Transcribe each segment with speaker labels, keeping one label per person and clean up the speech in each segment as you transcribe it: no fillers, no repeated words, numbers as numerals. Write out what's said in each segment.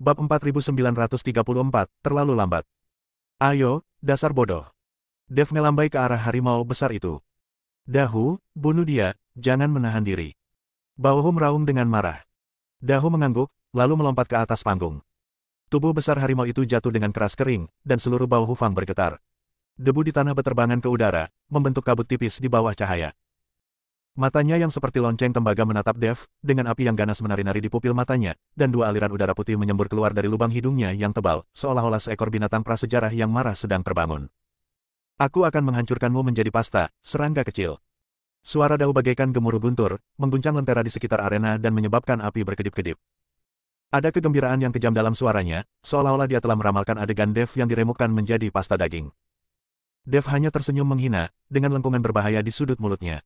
Speaker 1: Bab 4934, terlalu lambat. Ayo, dasar bodoh. Dev melambai ke arah harimau besar itu. Dahu, bunuh dia, jangan menahan diri. Baohu meraung dengan marah. Dahu mengangguk, lalu melompat ke atas panggung. Tubuh besar harimau itu jatuh dengan keras kering, dan seluruh Baohu Fang bergetar. Debu di tanah berterbangan ke udara, membentuk kabut tipis di bawah cahaya. Matanya yang seperti lonceng tembaga menatap Dev, dengan api yang ganas menari-nari di pupil matanya, dan dua aliran udara putih menyembur keluar dari lubang hidungnya yang tebal, seolah-olah seekor binatang prasejarah yang marah sedang terbangun. Aku akan menghancurkanmu menjadi pasta, serangga kecil. Suara Dahu bagaikan gemuruh guntur, mengguncang lentera di sekitar arena dan menyebabkan api berkedip-kedip. Ada kegembiraan yang kejam dalam suaranya, seolah-olah dia telah meramalkan adegan Dev yang diremukkan menjadi pasta daging. Dev hanya tersenyum menghina, dengan lengkungan berbahaya di sudut mulutnya.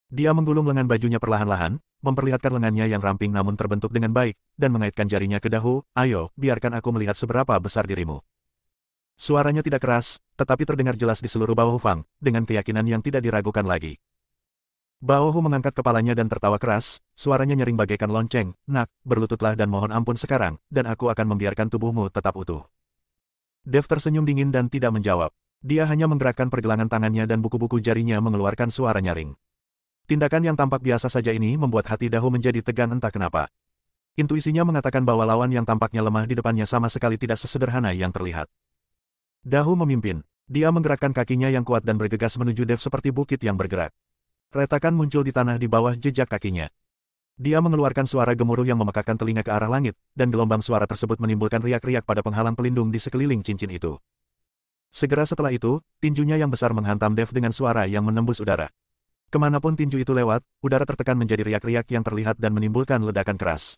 Speaker 1: Dia menggulung lengan bajunya perlahan-lahan, memperlihatkan lengannya yang ramping namun terbentuk dengan baik, dan mengaitkan jarinya ke Dahu. Ayo, biarkan aku melihat seberapa besar dirimu. Suaranya tidak keras, tetapi terdengar jelas di seluruh Baohu Fang, dengan keyakinan yang tidak diragukan lagi. Baohu mengangkat kepalanya dan tertawa keras, suaranya nyering bagaikan lonceng. Nak, berlututlah dan mohon ampun sekarang, dan aku akan membiarkan tubuhmu tetap utuh. Dev tersenyum dingin dan tidak menjawab. Dia hanya menggerakkan pergelangan tangannya dan buku-buku jarinya mengeluarkan suara nyaring. Tindakan yang tampak biasa saja ini membuat hati Dahu menjadi tegang entah kenapa. Intuisinya mengatakan bahwa lawan yang tampaknya lemah di depannya sama sekali tidak sesederhana yang terlihat. Dahu memimpin. Dia menggerakkan kakinya yang kuat dan bergegas menuju Dev seperti bukit yang bergerak. Retakan muncul di tanah di bawah jejak kakinya. Dia mengeluarkan suara gemuruh yang memekakkan telinga ke arah langit, dan gelombang suara tersebut menimbulkan riak-riak pada penghalang pelindung di sekeliling cincin itu. Segera setelah itu, tinjunya yang besar menghantam Dev dengan suara yang menembus udara. Kemanapun tinju itu lewat, udara tertekan menjadi riak-riak yang terlihat dan menimbulkan ledakan keras.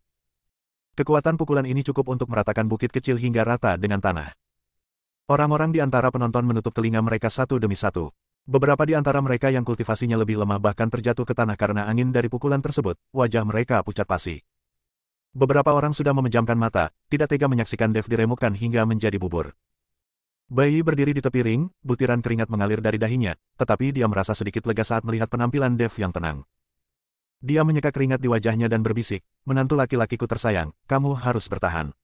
Speaker 1: Kekuatan pukulan ini cukup untuk meratakan bukit kecil hingga rata dengan tanah. Orang-orang di antara penonton menutup telinga mereka satu demi satu. Beberapa di antara mereka yang kultivasinya lebih lemah bahkan terjatuh ke tanah karena angin dari pukulan tersebut, wajah mereka pucat pasi. Beberapa orang sudah memejamkan mata, tidak tega menyaksikan Dev diremukkan hingga menjadi bubur. Bayi berdiri di tepi ring, butiran keringat mengalir dari dahinya, tetapi dia merasa sedikit lega saat melihat penampilan Dev yang tenang. Dia menyeka keringat di wajahnya dan berbisik, menantu laki-lakiku tersayang, kamu harus bertahan.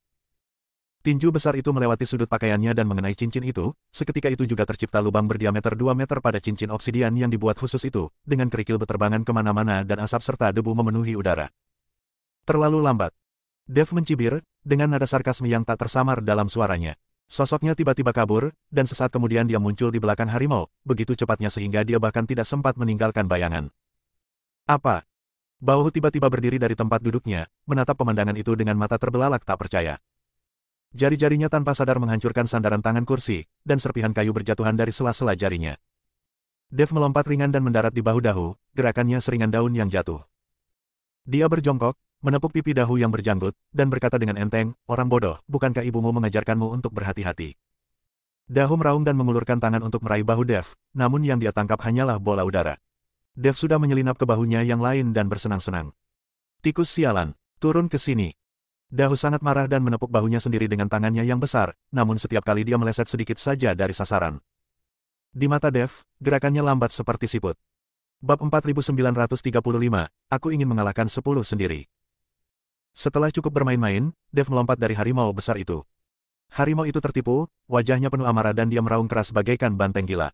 Speaker 1: Tinju besar itu melewati sudut pakaiannya dan mengenai cincin itu, seketika itu juga tercipta lubang berdiameter 2 meter pada cincin obsidian yang dibuat khusus itu, dengan kerikil beterbangan kemana-mana dan asap serta debu memenuhi udara. Terlalu lambat. Dev mencibir, dengan nada sarkasme yang tak tersamar dalam suaranya. Sosoknya tiba-tiba kabur, dan sesaat kemudian dia muncul di belakang harimau, begitu cepatnya sehingga dia bahkan tidak sempat meninggalkan bayangan. Apa? Baohu tiba-tiba berdiri dari tempat duduknya, menatap pemandangan itu dengan mata terbelalak tak percaya. Jari-jarinya tanpa sadar menghancurkan sandaran tangan kursi, dan serpihan kayu berjatuhan dari sela-sela jarinya. Dev melompat ringan dan mendarat di bahu Dahu, gerakannya seringan daun yang jatuh. Dia berjongkok, menepuk pipi Dahu yang berjanggut, dan berkata dengan enteng, orang bodoh, bukankah ibumu mengajarkanmu untuk berhati-hati? Dahu meraung dan mengulurkan tangan untuk meraih bahu Dev, namun yang dia tangkap hanyalah bola udara. Dev sudah menyelinap ke bahunya yang lain dan bersenang-senang. Tikus sialan, turun ke sini. Dahu sangat marah dan menepuk bahunya sendiri dengan tangannya yang besar, namun setiap kali dia meleset sedikit saja dari sasaran. Di mata Dev, gerakannya lambat seperti siput. Bab 4935, aku ingin mengalahkan 10 sendiri. Setelah cukup bermain-main, Dev melompat dari harimau besar itu. Harimau itu tertipu, wajahnya penuh amarah dan dia meraung keras bagaikan banteng gila.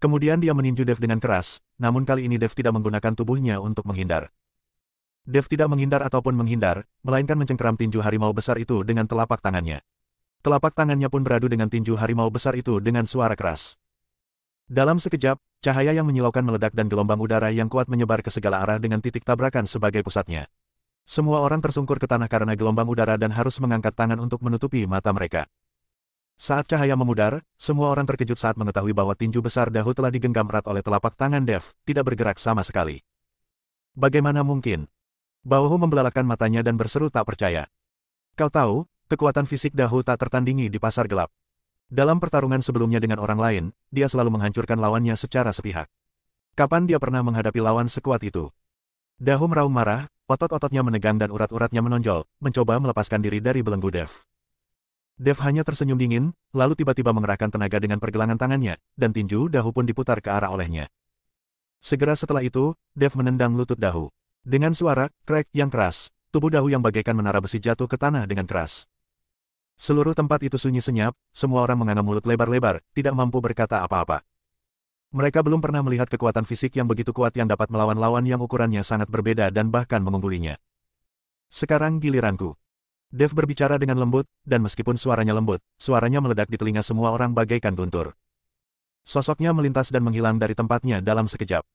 Speaker 1: Kemudian dia meninju Dev dengan keras, namun kali ini Dev tidak menggunakan tubuhnya untuk menghindar. Dev tidak menghindar ataupun menghindar, melainkan mencengkeram tinju harimau besar itu dengan telapak tangannya. Telapak tangannya pun beradu dengan tinju harimau besar itu dengan suara keras. Dalam sekejap, cahaya yang menyilaukan meledak dan gelombang udara yang kuat menyebar ke segala arah dengan titik tabrakan sebagai pusatnya. Semua orang tersungkur ke tanah karena gelombang udara dan harus mengangkat tangan untuk menutupi mata mereka. Saat cahaya memudar, semua orang terkejut saat mengetahui bahwa tinju besar Dahu telah digenggam erat oleh telapak tangan Dev, tidak bergerak sama sekali. Bagaimana mungkin? Baohu membelalakkan matanya dan berseru tak percaya. Kau tahu, kekuatan fisik Dahu tak tertandingi di pasar gelap. Dalam pertarungan sebelumnya dengan orang lain, dia selalu menghancurkan lawannya secara sepihak. Kapan dia pernah menghadapi lawan sekuat itu? Dahu meraung marah, otot-ototnya menegang dan urat-uratnya menonjol, mencoba melepaskan diri dari belenggu Dev. Dev hanya tersenyum dingin, lalu tiba-tiba mengerahkan tenaga dengan pergelangan tangannya, dan tinju Dahu pun diputar ke arah olehnya. Segera setelah itu, Dev menendang lutut Dahu. Dengan suara krek yang keras, tubuh Dahu yang bagaikan menara besi jatuh ke tanah dengan keras. Seluruh tempat itu sunyi senyap, semua orang menganga mulut lebar-lebar, tidak mampu berkata apa-apa. Mereka belum pernah melihat kekuatan fisik yang begitu kuat yang dapat melawan lawan yang ukurannya sangat berbeda dan bahkan mengunggulinya. Sekarang giliranku. Dev berbicara dengan lembut, dan meskipun suaranya lembut, suaranya meledak di telinga semua orang bagaikan guntur. Sosoknya melintas dan menghilang dari tempatnya dalam sekejap.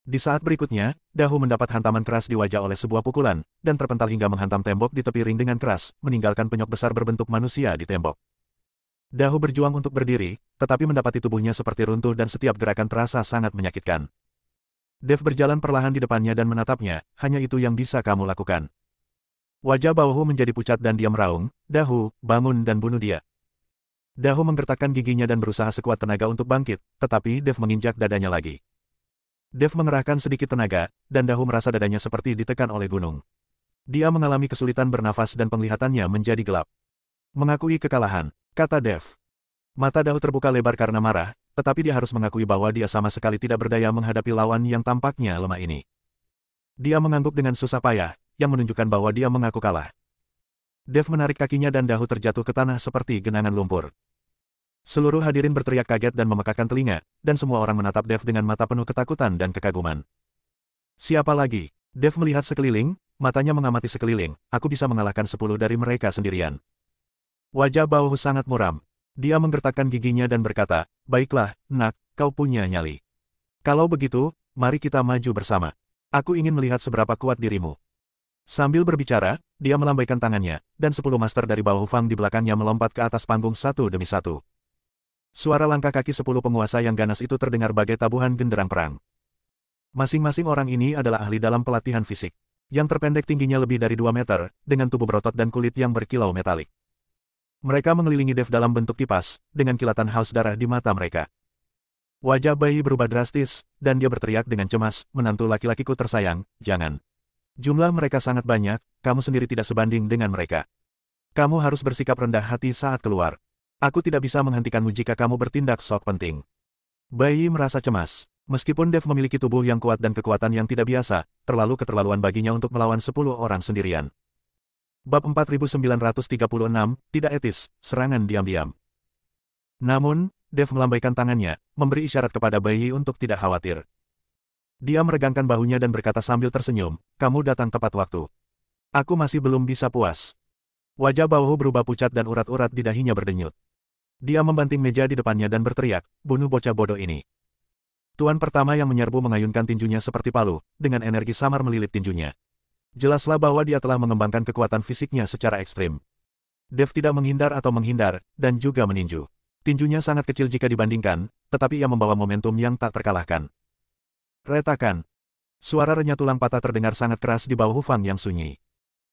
Speaker 1: Di saat berikutnya, Dahu mendapat hantaman keras di wajah oleh sebuah pukulan, dan terpental hingga menghantam tembok di tepi ring dengan keras, meninggalkan penyok besar berbentuk manusia di tembok. Dahu berjuang untuk berdiri, tetapi mendapati tubuhnya seperti runtuh dan setiap gerakan terasa sangat menyakitkan. Dev berjalan perlahan di depannya dan menatapnya, hanya itu yang bisa kamu lakukan. Wajah Baohu menjadi pucat dan dia meraung, Dahu, bangun dan bunuh dia. Dahu menggertakkan giginya dan berusaha sekuat tenaga untuk bangkit, tetapi Dev menginjak dadanya lagi. Dev mengerahkan sedikit tenaga, dan Dahu merasa dadanya seperti ditekan oleh gunung. Dia mengalami kesulitan bernafas dan penglihatannya menjadi gelap. Mengakui kekalahan, kata Dev. Mata Dahu terbuka lebar karena marah, tetapi dia harus mengakui bahwa dia sama sekali tidak berdaya menghadapi lawan yang tampaknya lemah ini. Dia mengangguk dengan susah payah, yang menunjukkan bahwa dia mengaku kalah. Dev menarik kakinya dan Dahu terjatuh ke tanah seperti genangan lumpur. Seluruh hadirin berteriak kaget dan memekakkan telinga, dan semua orang menatap Dev dengan mata penuh ketakutan dan kekaguman. Siapa lagi? Dev melihat sekeliling, matanya mengamati sekeliling, aku bisa mengalahkan 10 dari mereka sendirian. Wajah Baohu sangat muram. Dia menggertakkan giginya dan berkata, baiklah, nak, kau punya nyali. Kalau begitu, mari kita maju bersama. Aku ingin melihat seberapa kuat dirimu. Sambil berbicara, dia melambaikan tangannya, dan 10 master dari Baohu Fang di belakangnya melompat ke atas panggung satu demi satu. Suara langkah kaki 10 penguasa yang ganas itu terdengar bagai tabuhan genderang perang. Masing-masing orang ini adalah ahli dalam pelatihan fisik. Yang terpendek tingginya lebih dari 2 meter, dengan tubuh berotot dan kulit yang berkilau metalik. Mereka mengelilingi Dev dalam bentuk kipas, dengan kilatan haus darah di mata mereka. Wajah bayi berubah drastis, dan dia berteriak dengan cemas, menantu laki-lakiku tersayang, jangan. Jumlah mereka sangat banyak, kamu sendiri tidak sebanding dengan mereka. Kamu harus bersikap rendah hati saat keluar. Aku tidak bisa menghentikanmu jika kamu bertindak sok penting. Bayi merasa cemas. Meskipun Dev memiliki tubuh yang kuat dan kekuatan yang tidak biasa, terlalu keterlaluan baginya untuk melawan 10 orang sendirian. Bab 4936, tidak etis, serangan diam-diam. Namun, Dev melambaikan tangannya, memberi isyarat kepada bayi untuk tidak khawatir. Dia meregangkan bahunya dan berkata sambil tersenyum, kamu datang tepat waktu. Aku masih belum bisa puas. Wajah Baohu berubah pucat dan urat-urat di dahinya berdenyut. Dia membanting meja di depannya dan berteriak, bunuh bocah bodoh ini. Tuan pertama yang menyerbu mengayunkan tinjunya seperti palu, dengan energi samar melilit tinjunya. Jelaslah bahwa dia telah mengembangkan kekuatan fisiknya secara ekstrim. Dev tidak menghindar atau menghindar, dan juga meninju. Tinjunya sangat kecil jika dibandingkan, tetapi ia membawa momentum yang tak terkalahkan. Retakan. Suara renyah tulang patah terdengar sangat keras di bawah Fang yang sunyi.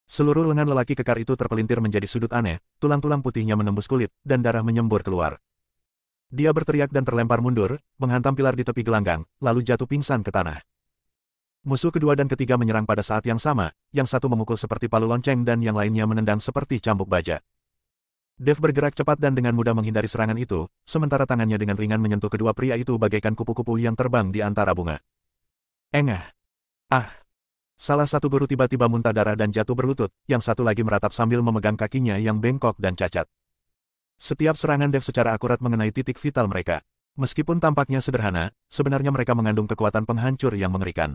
Speaker 1: Seluruh lengan lelaki kekar itu terpelintir menjadi sudut aneh, tulang-tulang putihnya menembus kulit, dan darah menyembur keluar. Dia berteriak dan terlempar mundur, menghantam pilar di tepi gelanggang, lalu jatuh pingsan ke tanah. Musuh kedua dan ketiga menyerang pada saat yang sama, yang satu memukul seperti palu lonceng dan yang lainnya menendang seperti cambuk baja. Dev bergerak cepat dan dengan mudah menghindari serangan itu, sementara tangannya dengan ringan menyentuh kedua pria itu bagaikan kupu-kupu yang terbang di antara bunga. Engah! Ah! Salah satu guru tiba-tiba muntah darah dan jatuh berlutut, yang satu lagi meratap sambil memegang kakinya yang bengkok dan cacat. Setiap serangan Dev secara akurat mengenai titik vital mereka. Meskipun tampaknya sederhana, sebenarnya mereka mengandung kekuatan penghancur yang mengerikan.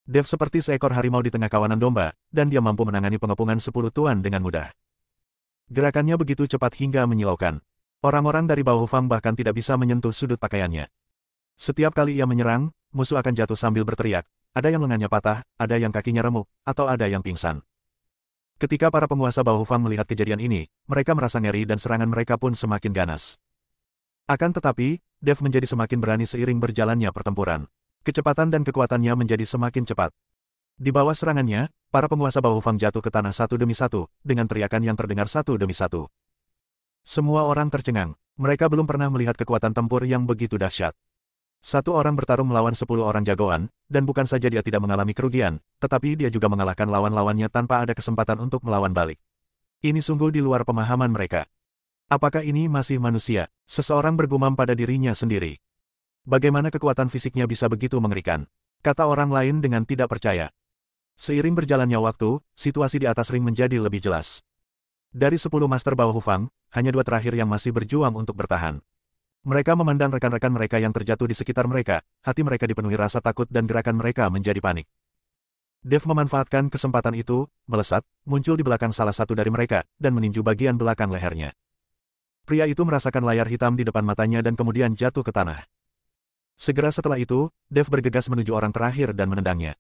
Speaker 1: Dev seperti seekor harimau di tengah kawanan domba, dan dia mampu menangani pengepungan 10 tuan dengan mudah. Gerakannya begitu cepat hingga menyilaukan. Orang-orang dari Baohu Fang bahkan tidak bisa menyentuh sudut pakaiannya. Setiap kali ia menyerang, musuh akan jatuh sambil berteriak, ada yang lengannya patah, ada yang kakinya remuk, atau ada yang pingsan. Ketika para penguasa Baohu Fang melihat kejadian ini, mereka merasa ngeri dan serangan mereka pun semakin ganas. Akan tetapi, Dev menjadi semakin berani seiring berjalannya pertempuran. Kecepatan dan kekuatannya menjadi semakin cepat. Di bawah serangannya, para penguasa Baohu Fang jatuh ke tanah satu demi satu, dengan teriakan yang terdengar satu demi satu. Semua orang tercengang. Mereka belum pernah melihat kekuatan tempur yang begitu dahsyat. Satu orang bertarung melawan 10 orang jagoan, dan bukan saja dia tidak mengalami kerugian, tetapi dia juga mengalahkan lawan-lawannya tanpa ada kesempatan untuk melawan balik. Ini sungguh di luar pemahaman mereka. Apakah ini masih manusia? Seseorang bergumam pada dirinya sendiri. Bagaimana kekuatan fisiknya bisa begitu mengerikan? Kata orang lain dengan tidak percaya. Seiring berjalannya waktu, situasi di atas ring menjadi lebih jelas. Dari 10 Master Bao Hufang, hanya 2 terakhir yang masih berjuang untuk bertahan. Mereka memandang rekan-rekan mereka yang terjatuh di sekitar mereka, hati mereka dipenuhi rasa takut dan gerakan mereka menjadi panik. Dev memanfaatkan kesempatan itu, melesat, muncul di belakang salah satu dari mereka, dan meninju bagian belakang lehernya. Pria itu merasakan layar hitam di depan matanya dan kemudian jatuh ke tanah. Segera setelah itu, Dev bergegas menuju orang terakhir dan menendangnya.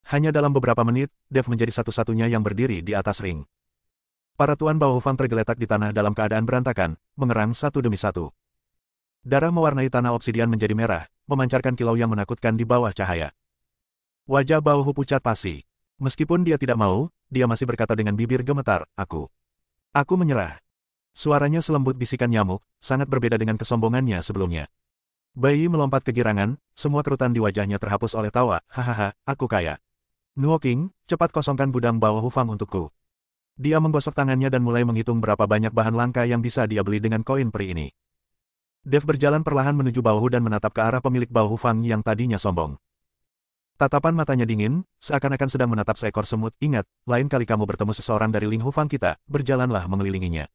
Speaker 1: Hanya dalam beberapa menit, Dev menjadi satu-satunya yang berdiri di atas ring. Para tuan Bao Hufang tergeletak di tanah dalam keadaan berantakan, mengerang satu demi satu. Darah mewarnai tanah obsidian menjadi merah, memancarkan kilau yang menakutkan di bawah cahaya. Wajah Bao Hu pucat pasi. Meskipun dia tidak mau, dia masih berkata dengan bibir gemetar, Aku menyerah. Suaranya selembut bisikan nyamuk, sangat berbeda dengan kesombongannya sebelumnya. Bai melompat kegirangan, semua kerutan di wajahnya terhapus oleh tawa, hahaha, aku kaya. Nuo King, cepat kosongkan gudang Bao Hufang untukku. Dia menggosok tangannya dan mulai menghitung berapa banyak bahan langka yang bisa dia beli dengan koin peri ini. Dev berjalan perlahan menuju Bao Hu dan menatap ke arah pemilik Bao Hufang yang tadinya sombong. Tatapan matanya dingin, seakan-akan sedang menatap seekor semut. Ingat, lain kali kamu bertemu seseorang dari Ling Hufang kita, berjalanlah mengelilinginya.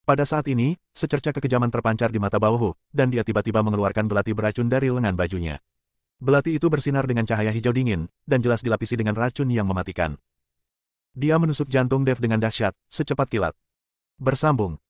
Speaker 1: Pada saat ini, secerca kekejaman terpancar di mata Bao Hu, dan dia tiba-tiba mengeluarkan belati beracun dari lengan bajunya. Belati itu bersinar dengan cahaya hijau dingin, dan jelas dilapisi dengan racun yang mematikan. Dia menusuk jantung Dev dengan dahsyat, secepat kilat. Bersambung.